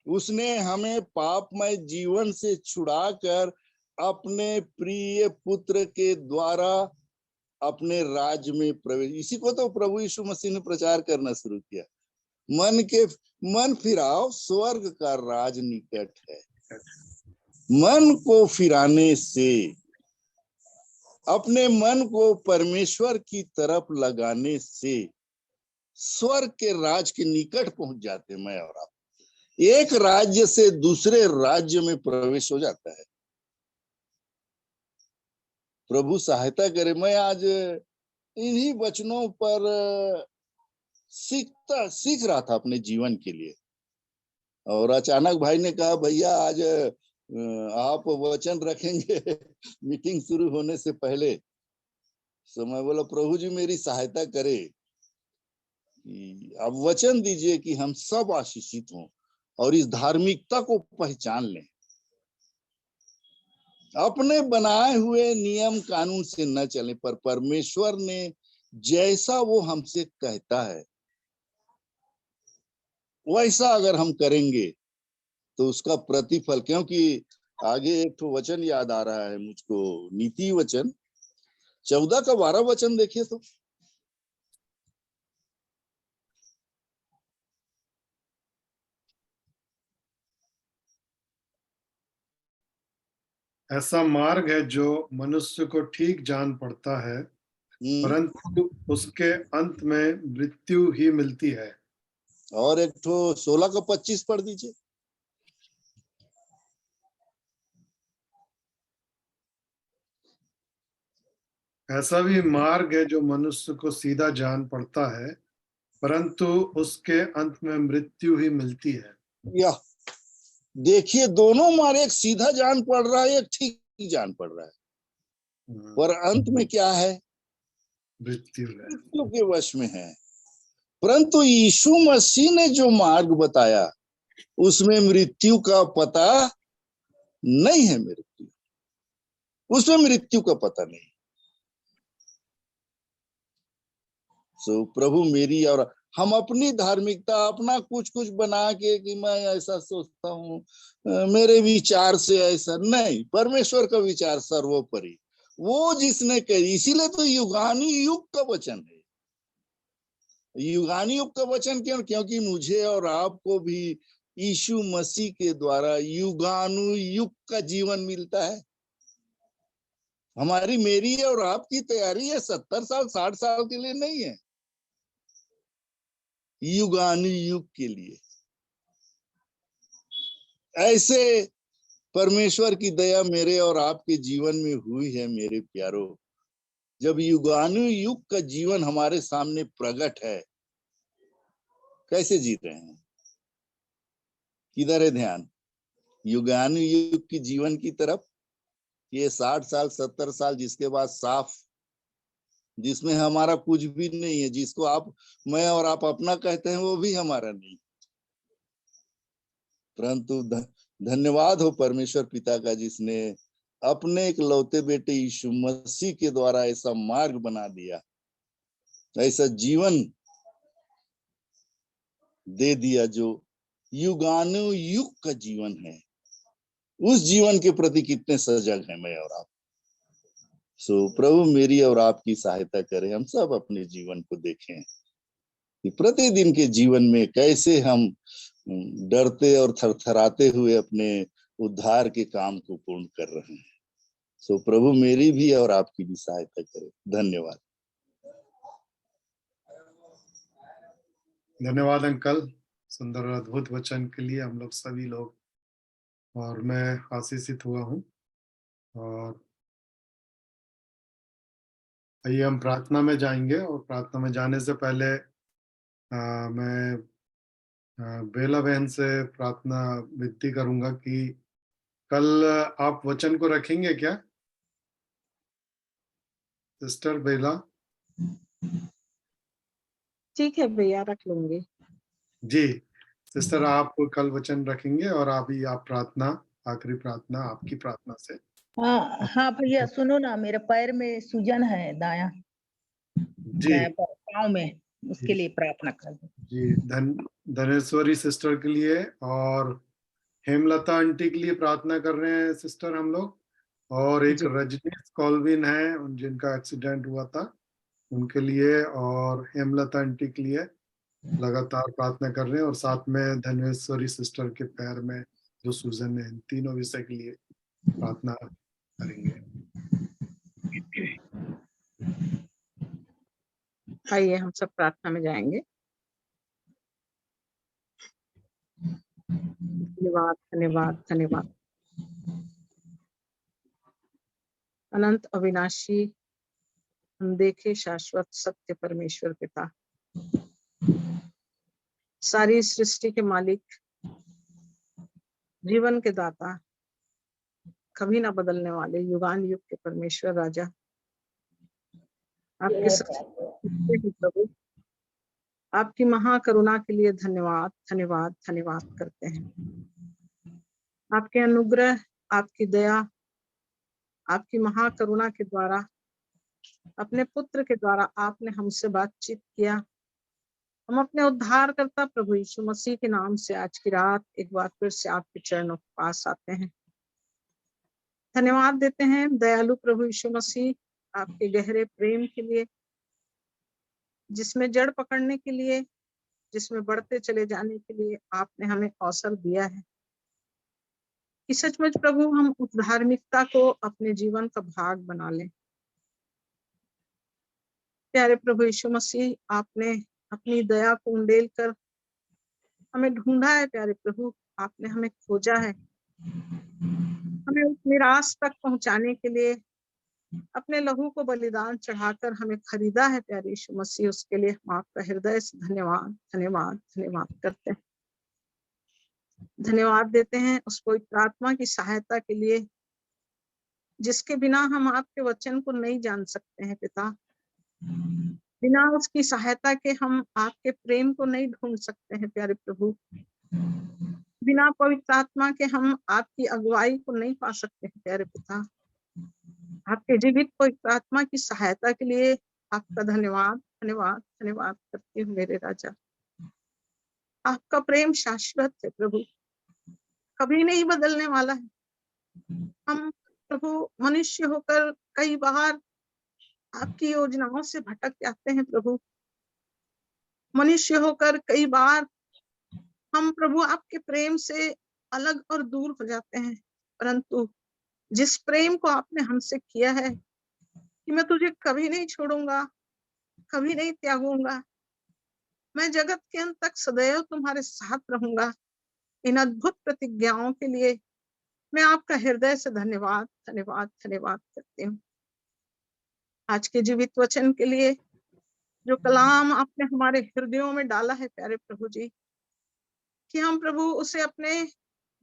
उसने हमें पापमय जीवन से छुड़ाकर अपने प्रिय पुत्र के द्वारा अपने राज्य में प्रवेश, इसी को तो प्रभु यीशु मसीह ने प्रचार करना शुरू किया। मन फिराओ, स्वर्ग का राज निकट है। मन को फिराने से, अपने मन को परमेश्वर की तरफ लगाने से स्वर्ग के राज के निकट पहुंच जाते मैं और आप। एक राज्य से दूसरे राज्य में प्रवेश हो जाता है। प्रभु सहायता करे। मैं आज इन्हीं वचनों पर सीख रहा था अपने जीवन के लिए, और अचानक भाई ने कहा भैया आज आप वचन रखेंगे मीटिंग शुरू होने से पहले। तो मैं बोला प्रभु जी मेरी सहायता करे, आप वचन दीजिए कि हम सब आशीषित हों और इस धार्मिकता को पहचान लें। अपने बनाए हुए नियम कानून से न चलें, पर परमेश्वर ने जैसा वो हमसे कहता है वैसा अगर हम करेंगे तो उसका प्रतिफल, क्योंकि आगे एक तो वचन याद आ रहा है मुझको, नीति वचन 14 का 12 वचन देखिए तो, ऐसा मार्ग है जो मनुष्य को ठीक जान पड़ता है, परंतु उसके अंत में मृत्यु ही मिलती है। और एक तो 16 का 25 पढ़ दीजिए। ऐसा भी मार्ग है जो मनुष्य को सीधा जान पड़ता है, परंतु उसके अंत में मृत्यु ही मिलती है। या देखिए दोनों मार्ग, एक सीधा जान पड़ रहा है, एक ठीक जान पड़ रहा है, पर अंत में क्या है? मृत्यु के वश में है। परंतु यीशु मसीह ने जो मार्ग बताया उसमें मृत्यु का पता नहीं है। उसमें मृत्यु का पता नहीं। सो प्रभु मेरी, और हम अपनी धार्मिकता अपना कुछ कुछ बना के कि मैं ऐसा सोचता हूँ, मेरे विचार से ऐसा नहीं, परमेश्वर का विचार सर्वोपरि, वो जिसने कही। इसीलिए तो युगानी युग का वचन है। युगानी युग का वचन क्यों? क्योंकि मुझे और आपको भी यीशु मसीह के द्वारा युगानुयुग का जीवन मिलता है। हमारी, मेरी और आपकी तैयारी है 70 साल 60 साल के लिए नहीं है, युगानुयुग के लिए। ऐसे परमेश्वर की दया मेरे और आपके जीवन में हुई है मेरे प्यारो। जब युगानुयुग का जीवन हमारे सामने प्रकट है, कैसे जी रहे हैं? किधर है ध्यान? युगानुयुग की जीवन की तरफ। ये 60 साल 70 साल जिसके बाद साफ, जिसमें हमारा कुछ भी नहीं है, जिसको आप, मैं और आप अपना कहते हैं, वो भी हमारा नहीं, परंतु धन्यवाद हो परमेश्वर पिता का, जिसने अपने एक लौते बेटे यीशु मसीह के द्वारा ऐसा मार्ग बना दिया, ऐसा जीवन दे दिया जो युगानुयुग का जीवन है। उस जीवन के प्रति कितने सजग हैं मैं और आप। सो प्रभु मेरी और आपकी सहायता करें, हम सब अपने जीवन को देखें कि प्रतिदिन के जीवन में कैसे हम डरते और थरथराते हुए अपने उद्धार के काम को पूर्ण कर रहे हैं। सो प्रभु मेरी भी और आपकी भी सहायता करे। धन्यवाद। धन्यवाद अंकल, सुंदर और अद्भुत वचन के लिए हम लोग सभी लोग और मैं आशीषित हुआ हूँ। और आइए हम प्रार्थना में जाएंगे, और प्रार्थना में जाने से पहले मैं बेला बहन से प्रार्थना विनती करूंगा कि कल आप वचन को रखेंगे क्या सिस्टर बेला? ठीक है भैया, रख लूंगी। जी सिस्टर, आप कल वचन रखेंगे और अभी आप प्रार्थना, आखिरी प्रार्थना आपकी प्रार्थना से। हाँ हाँ भैया, सुनो ना, मेरे पैर में सूजन है, दाया जी पाँव में, उसके लिए प्रार्थना कर दो। जी धनेश्वरी सिस्टर के लिए और हेमलता आंटी के लिए प्रार्थना कर रहे हैं सिस्टर हम लोग। और एक जी। रजनीश कॉल्विन है, जिनका एक्सीडेंट हुआ था, उनके लिए और हेमलता आंटी के लिए लगातार प्रार्थना कर रहे हैं। और साथ में धनेश्वरी सिस्टर के पैर में जो सूजन है, इन तीनों विषय के लिए प्रार्थना करेंगे। आइए हम सब प्रार्थना में जाएंगे। धन्यवाद धन्यवाद धन्यवाद। अनंत अविनाशी अनदेखे शाश्वत सत्य परमेश्वर पिता, सारी सृष्टि के मालिक, जीवन के दाता, कभी ना बदलने वाले युगान युग के परमेश्वर राजा, आपके सच्चे प्रभु, आपकी महाकरुणा के लिए धन्यवाद धन्यवाद धन्यवाद करते हैं। आपके अनुग्रह, आपकी दया, आपकी महाकरुणा के द्वारा, अपने पुत्र के द्वारा आपने हमसे बातचीत किया। हम अपने उद्धारकर्ता प्रभु यीशु मसीह के नाम से आज की रात एक बार फिर से आपके चरणों के पास आते हैं। धन्यवाद देते हैं दयालु प्रभु यीशु मसीह, आपके गहरे प्रेम के लिए, जिसमें जड़ पकड़ने के लिए, जिसमें बढ़ते चले जाने के लिए आपने हमें अवसर दिया है कि सचमुच प्रभु हम उस धार्मिकता को अपने जीवन का भाग बना लें। प्यारे प्रभु यीशु मसीह, आपने अपनी दया को उंडेल कर हमें ढूंढा है। प्यारे प्रभु, आपने हमें खोजा है, हमें उस निराश तक पहुंचाने के लिए अपने लहू को बलिदान चढ़ाकर हमें खरीदा है। प्यारे यीशु मसीह, उसके लिए हम आपका हृदय से धन्यवाद धन्यवाद धन्यवाद करते हैं। धन्यवाद देते हैं उस पवित्र आत्मा की सहायता के लिए, जिसके बिना हम आपके वचन को नहीं जान सकते हैं पिता। बिना उसकी सहायता के हम आपके प्रेम को नहीं ढूंढ सकते हैं प्यारे प्रभु। बिना पवित्र आत्मा के हम आपकी अगुवाई को नहीं पा सकते हैं प्यारे पिता। आपके जीवित पवित्र आत्मा की सहायता के लिए आपका धन्यवाद धन्यवाद धन्यवाद करती हूँ मेरे राजा। आपका प्रेम शाश्वत है प्रभु, कभी नहीं बदलने वाला है। हम प्रभु मनुष्य होकर कई बार आपकी योजनाओं से भटक जाते हैं प्रभु। मनुष्य होकर कई बार हम प्रभु आपके प्रेम से अलग और दूर हो जाते हैं, परंतु जिस प्रेम को आपने हमसे किया है कि मैं तुझे कभी नहीं छोड़ूंगा, कभी नहीं त्यागूंगा, मैं जगत के अंत तक सदैव तुम्हारे साथ रहूंगा, इन अद्भुत प्रतिज्ञाओं के लिए मैं आपका हृदय से धन्यवाद धन्यवाद धन्यवाद करती हूँ। आज के जीवित वचन के लिए जो कलाम आपने हमारे हृदयों में डाला है प्यारे प्रभु जी, कि हम प्रभु उसे अपने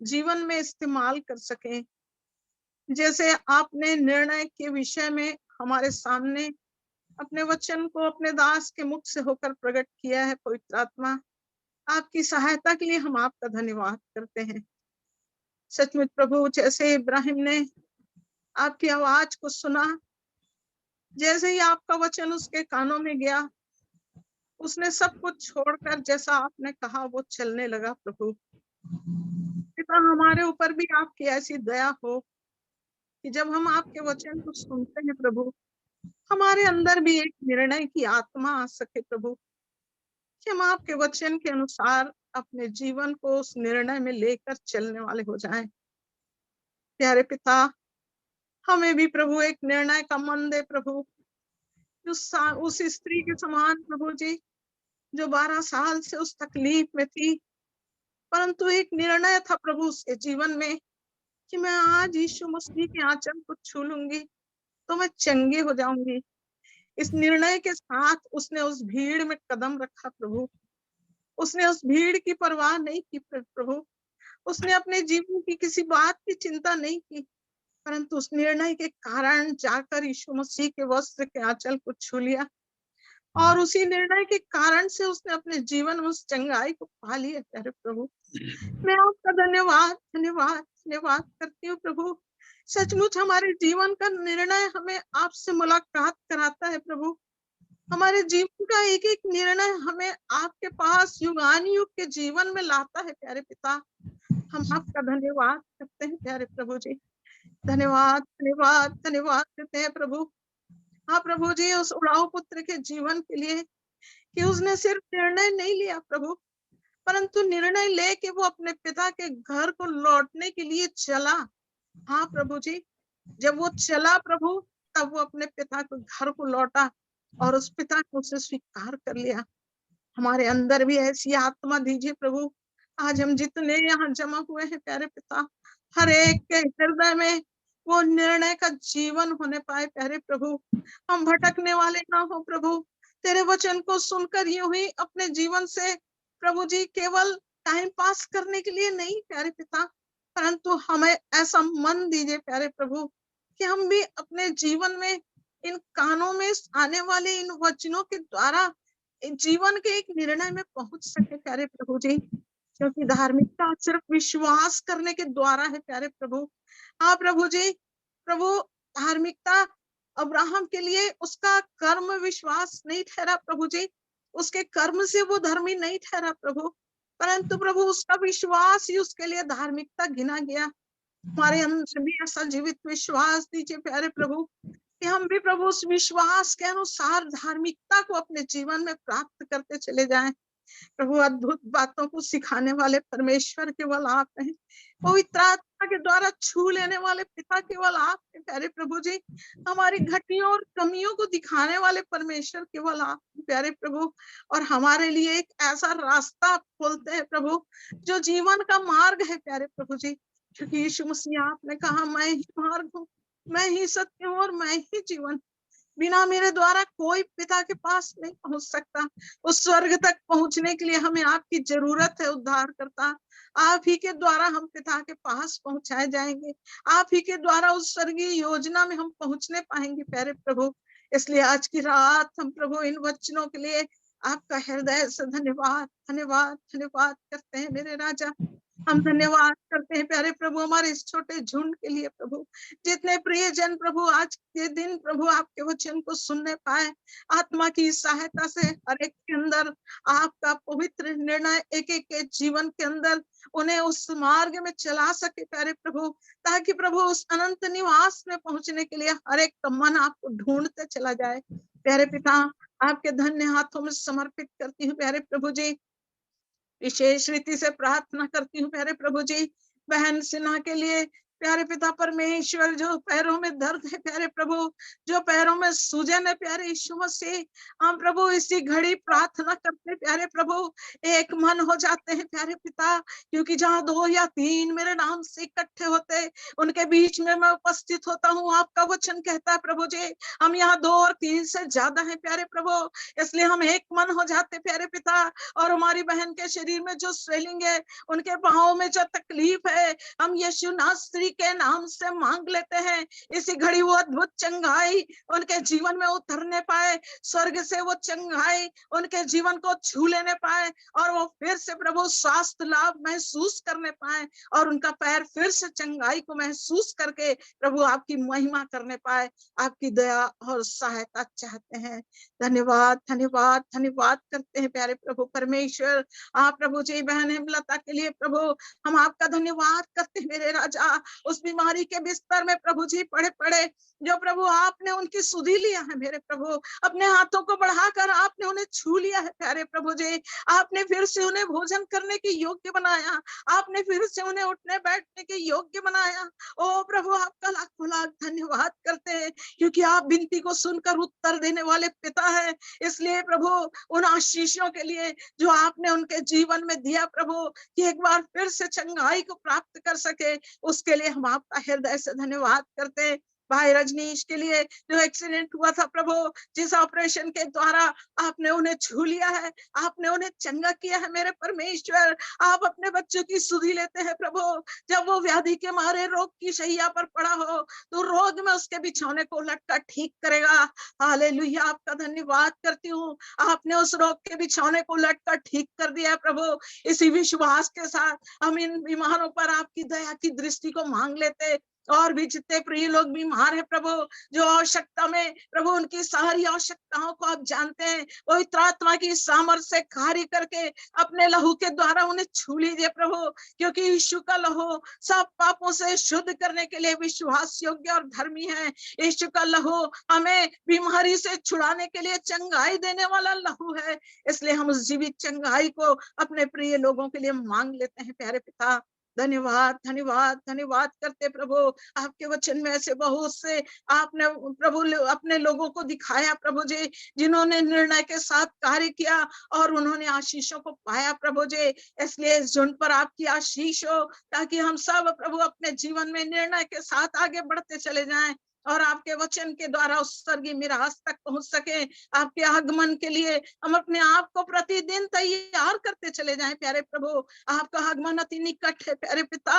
जीवन में इस्तेमाल कर सकें। जैसे आपने निर्णय के विषय में हमारे सामने अपने वचन को अपने दास के मुख से होकर प्रकट किया है, पवित्र आत्मा आपकी सहायता के लिए हम आपका धन्यवाद करते हैं। सचमुच प्रभु, जैसे इब्राहिम ने आपकी आवाज को सुना, जैसे ही आपका वचन उसके कानों में गया, उसने सब कुछ छोड़कर जैसा आपने कहा वो चलने लगा। प्रभु पिता, हमारे ऊपर भी आपकी ऐसी दया हो कि जब हम आपके वचन को सुनते हैं प्रभु, हमारे अंदर भी एक निर्णय की आत्मा आ सके प्रभु, कि हम आपके वचन के अनुसार अपने जीवन को उस निर्णय में लेकर चलने वाले हो जाएं। प्यारे पिता, हमें भी प्रभु एक निर्णय का मन दे प्रभु, उस स्त्री के समान प्रभु जी, जो 12 साल से उस तकलीफ में थी, परंतु एक निर्णय था प्रभु उसके जीवन में कि मैं आज यीशु मसीह के आंचल को छू लूंगी तो मैं चंगी हो जाऊंगी। इस निर्णय के साथ उसने उस भीड़ में कदम रखा प्रभु, उसने उस भीड़ की परवाह नहीं की प्रभु, उसने अपने जीवन की किसी बात की चिंता नहीं की, परंतु उस निर्णय के कारण जाकर यीशु मसीह के वस्त्र के आंचल को छू लिया, और उसी निर्णय के कारण से उसने अपने जीवन में उस चंगाई को पा लिया। प्यारे प्रभु, मैं आपका धन्यवाद धन्यवाद धन्यवाद करती हूँ प्रभु। सचमुच हमारे जीवन का निर्णय हमें आपसे मुलाकात कराता है प्रभु। हमारे जीवन का एक एक निर्णय हमें आपके पास युगानुयुग के जीवन में लाता है। प्यारे पिता, हम आपका धन्यवाद करते हैं प्यारे प्रभु जी, धन्यवाद धन्यवाद धन्यवाद करते हैं प्रभु। हाँ प्रभु जी, उस उड़ाऊ पुत्र के जीवन के लिए कि उसने सिर्फ निर्णय नहीं लिया प्रभु, परंतु निर्णय लेके वो अपने पिता के घर को लौटने के लिए चला। हाँ प्रभु जी, जब वो चला प्रभु, तब वो अपने पिता के घर को लौटा और उस पिता ने उसे स्वीकार कर लिया। हमारे अंदर भी ऐसी आत्मा दीजिए प्रभु। आज हम जितने यहाँ जमा हुए हैं प्यारे पिता, हर एक के हृदय में वो निर्णय का जीवन होने पाए प्यारे प्रभु। हम भटकने वाले ना हो प्रभु, तेरे वचन को सुनकर यूं ही अपने जीवन से प्रभु जी केवल टाइम पास करने के लिए नहीं प्यारे पिता, परंतु हमें ऐसा मन दीजिए प्यारे प्रभु कि हम भी अपने जीवन में इन कानों में आने वाले इन वचनों के द्वारा जीवन के एक निर्णय में पहुंच सके प्यारे प्रभु जी, क्योंकि धार्मिकता सिर्फ विश्वास करने के द्वारा है प्यारे प्रभु। हाँ प्रभु जी, प्रभु धार्मिकता अब्राहम के लिए उसका कर्म विश्वास नहीं ठहरा प्रभु जी, उसके कर्म से वो धर्मी नहीं ठहरा प्रभु, परंतु प्रभु उसका विश्वास ही उसके लिए धार्मिकता गिना गया। हमारे अंदर भी ऐसा जीवित विश्वास दीजिए प्यारे प्रभु कि हम भी प्रभु उस विश्वास के अनुसार धार्मिकता को अपने जीवन में प्राप्त करते चले जाएं। प्रभु अद्भुत बातों को सिखाने वाले परमेश्वर केवल आप हैं, पवित्र आत्मा के द्वारा छू लेने वाले पिता केवल आप हैं प्यारे प्रभु जी। हमारी घटियों और कमियों को दिखाने वाले परमेश्वर केवल आप हैं प्यारे प्रभु, और हमारे लिए एक ऐसा रास्ता खोलते हैं प्रभु जो जीवन का मार्ग है प्यारे प्रभु जी, क्योंकि यीशु मसीह आपने कहा मैं ही मार्ग हूँ, मैं ही सत्य हूँ और मैं ही जीवन, बिना मेरे द्वारा कोई पिता के पास नहीं पहुंच सकता। उस स्वर्ग तक पहुंचने के लिए हमें आपकी जरूरत है उद्धार करता, आप ही के द्वारा हम पिता के पास पहुंचाए जाएंगे, आप ही के द्वारा उस स्वर्गीय योजना में हम पहुंचने पाएंगे प्यारे प्रभु। इसलिए आज की रात हम प्रभु इन वचनों के लिए आपका हृदय से धन्यवाद धन्यवाद धन्यवाद करते हैं मेरे राजा। हम धन्यवाद करते हैं प्यारे प्रभु हमारे इस छोटे झुंड के लिए प्रभु, जितने प्रियजन प्रभु आज के दिन प्रभु आपके वचन को सुनने पाए, आत्मा की सहायता से हर एक के अंदर आपका पवित्र निर्णय एक एक के जीवन के अंदर उन्हें उस मार्ग में चला सके प्यारे प्रभु, ताकि प्रभु उस अनंत निवास में पहुंचने के लिए हर एक का मन आपको ढूंढते चला जाए। प्यारे पिता, आपके धन्य हाथों में समर्पित करती हूँ प्यारे प्रभु जी। विशेष रीति से प्रार्थना करती हूँ प्यारे प्रभु जी बहन सिन्हा के लिए। प्यारे पिता परमेश्वर, जो पैरों में दर्द है प्यारे प्रभु, जो पैरों में सूजन है प्यारे यीशु मसीह, हम प्रभु इसी घड़ी प्रार्थना करते प्यारे प्रभु, एक मन हो जाते हैं प्यारे पिता, क्योंकि जहाँ 2 या 3 मेरे नाम से इकट्ठे होते उनके बीच में मैं उपस्थित होता हूँ। आपका वचन कहता है प्रभु जी हम यहाँ 2 और 3 से ज्यादा है प्यारे प्रभु, इसलिए हम एक मन हो जाते प्यारे पिता। और हमारी बहन के शरीर में जो स्वेलिंग है, उनके पाँव में जो तकलीफ है, हम यीशु नासरी के नाम से मांग लेते हैं, इसी घड़ी वो अद्भुत चंगाई उनके जीवन में उतरने पाए, स्वर्ग से वो चंगाई उनके जीवन को छू लेने पाए और वो फिर से प्रभु स्वास्थ्य लाभ महसूस करने पाए और उनका पैर फिर से चंगाई को महसूस करके प्रभु आपकी महिमा करने पाए। आपकी दया और सहायता चाहते हैं। धन्यवाद धन्यवाद धन्यवाद करते हैं प्यारे प्रभु परमेश्वर। आप प्रभु जी बहन हेमलता के लिए प्रभु हम आपका धन्यवाद करते हैं मेरे राजा। उस बीमारी के बिस्तर में प्रभु जी पड़े पड़े जो प्रभु आपने उनकी सुधि लिया है मेरे प्रभु, अपने हाथों को बढ़ाकर आपने उन्हें छू लिया है प्यारे प्रभु जी। आपने फिर से उन्हें भोजन करने के योग्य बनाया, आपने फिर से उन्हें उठने बैठने के योग्य बनाया। ओ प्रभु आपका लाखों लाख धन्यवाद करते हैं, क्योंकि आप विनती को सुनकर उत्तर देने वाले पिता हैं। इसलिए प्रभु उन आशीषों के लिए जो आपने उनके जीवन में दिया प्रभु, कि एक बार फिर से चंगाई को प्राप्त कर सके, उसके लिए हम आपका हृदय से धन्यवाद करते हैं। भाई रजनीश के लिए जो एक्सीडेंट हुआ था प्रभु, जिस ऑपरेशन के द्वारा आपने उन्हें छू लिया है, आपने उन्हें चंगा किया है मेरे परमेश्वर। आप अपने बच्चों की सुधि लेते हैं प्रभु। जब वो व्याधि के मारे रोग की शैया पर पड़ा हो तो रोग में उसके बिछौने को लटका ठीक करेगा। हालेलुया, आपका धन्यवाद करती हूँ। आपने उस रोग के बिछौने को लटका ठीक कर दिया प्रभु। इसी विश्वास के साथ हम इन बीमारों पर आपकी दया की दृष्टि को मांग लेते। और भी जितने प्रिय लोग बीमार है प्रभु, जो आवश्यकता में प्रभु, उनकी सारी आवश्यकताओं को आप जानते हैं। पवित्र आत्मा की सामर्थ्य से कार्य करके अपने लहू के द्वारा उन्हें छू लीजिए प्रभु, क्योंकि यीशु का लहू सब पापों से शुद्ध करने के लिए विश्वास योग्य और धर्मी है। यीशु का लहू हमें बीमारी से छुड़ाने के लिए चंगाई देने वाला लहू है। इसलिए हम उस जीवित चंगाई को अपने प्रिय लोगों के लिए मांग लेते हैं प्यारे पिता। धन्यवाद धन्यवाद धन्यवाद करते प्रभु। आपके वचन में ऐसे बहुत से आपने प्रभु अपने लोगों को दिखाया प्रभु जी, जिन्होंने निर्णय के साथ कार्य किया और उन्होंने आशीषों को पाया प्रभु जी। इसलिए इस झुंड पर आपकी आशीष हो, ताकि हम सब प्रभु अपने जीवन में निर्णय के साथ आगे बढ़ते चले जाएं और आपके वचन के द्वारा उस स्वर्गीय मिरास तक पहुंच सके। आपके आगमन के लिए हम अपने आप को प्रतिदिन तैयार करते चले जाएं प्यारे प्रभु। आपका आगमन अति निकट है प्यारे पिता।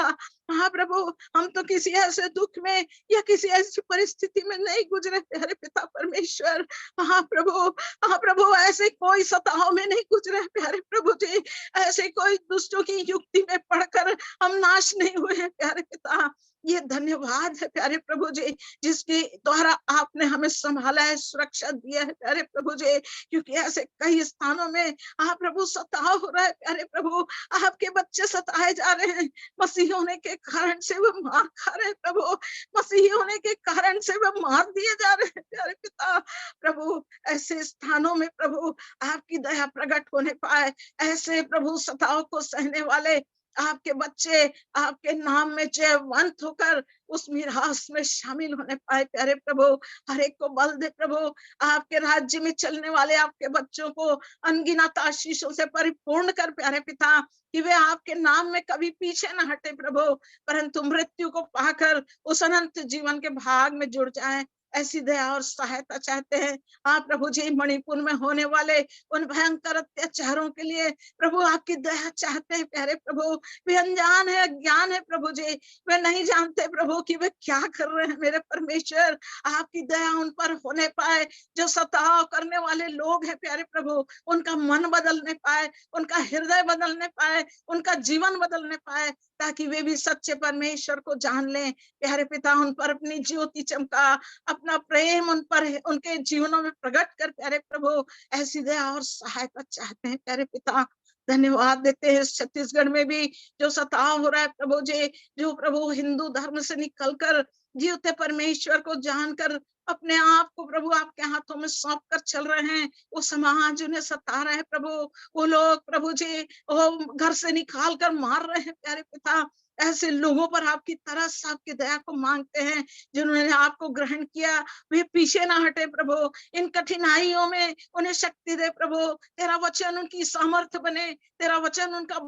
हाँ प्रभु, हम तो किसी ऐसे दुख में या किसी ऐसी परिस्थिति में नहीं गुजरे प्यारे पिता परमेश्वर। हाँ प्रभु, ऐसे कोई सताव में नहीं गुजरे प्यारे प्रभु जी, ऐसे कोई दुष्टों की युक्ति में पड़कर हम नाश नहीं हुए हैं प्यारे पिता। ये धन्यवाद है प्यारे प्रभु जी, जिसके द्वारा आपने हमें संभाला है, सुरक्षा दिया है प्यारे प्रभु जी। क्योंकि ऐसे कई स्थानों में आप प्रभु सताव हो रहा है प्यारे प्रभु, आपके बच्चे सताए जा रहे हैं। मसीह होने के कारण से वो मार खा रहे हैं प्रभु, मसीह होने के कारण से वो मार दिए जा रहे हैं प्यारे पिता। प्रभु ऐसे स्थानों में प्रभु आपकी दया प्रकट होने पाए। ऐसे प्रभु सताव को सहने वाले आपके बच्चे आपके नाम में जयवंत होकर उस मिरास में शामिल होने पाए प्यारे प्रभु। हर एक को बल दे प्रभु, आपके राज्य में चलने वाले आपके बच्चों को अनगिनत आशीषों से परिपूर्ण कर प्यारे पिता, कि वे आपके नाम में कभी पीछे न हटे प्रभु, परंतु मृत्यु को पाकर उस अनंत जीवन के भाग में जुड़ जाएं। ऐसी दया और सहायता चाहते हैं। आप प्रभु जी मणिपुर में होने वाले उन भयंकर अत्याचारों के लिए प्रभु आपकी दया चाहते हैं प्यारे प्रभु। वे अनजान है, अज्ञान है प्रभु जी, वे नहीं जानते प्रभु कि वे क्या कर रहे हैं मेरे परमेश्वर। आपकी दया उन पर होने पाए। जो सताव करने वाले लोग हैं प्यारे प्रभु, उनका मन बदलने पाए, उनका हृदय बदलने पाए, उनका जीवन बदलने पाए, ताकि वे भी सच्चे परमेश्वर को जान लें प्यारे पिता। उन पर अपनी ज्योति चमका, अपना प्रेम उन पर उनके जीवनों में प्रकट कर प्यारे प्रभु। ऐसी दया और सहायता चाहते हैं प्यारे पिता। धन्यवाद देते हैं छत्तीसगढ़ में भी जो सताव हो रहा है प्रभु जी, जो प्रभु हिंदू धर्म से निकलकर जीवते परमेश्वर को जानकर अपने आप को प्रभु आपके हाथों में सौंप कर चल रहे हैं। वो समाज उन्हें सता रहे हैं प्रभु, वो लोग प्रभु जी वो घर से निकाल कर मार रहे हैं प्यारे पिता। ऐसे लोगों पर आपकी तरस आपकी दया को मांगते हैं, जिन्होंने आपको ग्रहण किया वे पीछे ना हटे प्रभु। इन कठिनाइयों में उन्हें शक्ति दे प्रभु, तेरा वचन उनकी सामर्थ्य बने, तेरा वचन उनका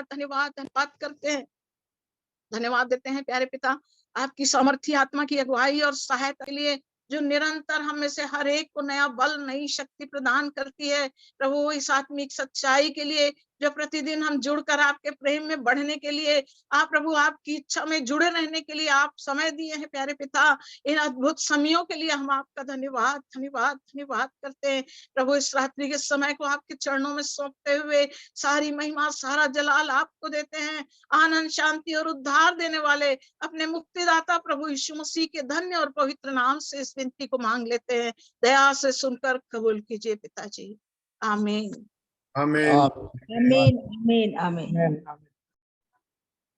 धन्यवाद करते हैं, धन्यवाद देते हैं प्यारे पिता। आपकी सामर्थ्य आत्मा की अगुवाई और सहायता के लिए जो निरंतर हम में से हर एक को नया बल नई शक्ति प्रदान करती है प्रभु। इस आत्मिक सच्चाई के लिए जो प्रतिदिन हम जुड़कर आपके प्रेम में बढ़ने के लिए, आप प्रभु आपकी इच्छा में जुड़े रहने के लिए आप समय दिए हैं प्यारे पिता। इन अद्भुत समयों के लिए हम आपका धन्यवाद धन्यवाद धन्यवाद करते हैं प्रभु। इस रात्रि के समय को आपके चरणों में सौंपते हुए सारी महिमा सारा जलाल आपको देते हैं। आनंद शांति और उद्धार देने वाले अपने मुक्तिदाता प्रभु यीशु मसीह के धन्य और पवित्र नाम से इस विनती को मांग लेते हैं। दया से सुनकर कबूल कीजिए पिताजी। आमीन। आमीन। आमीन आमीन आमीन।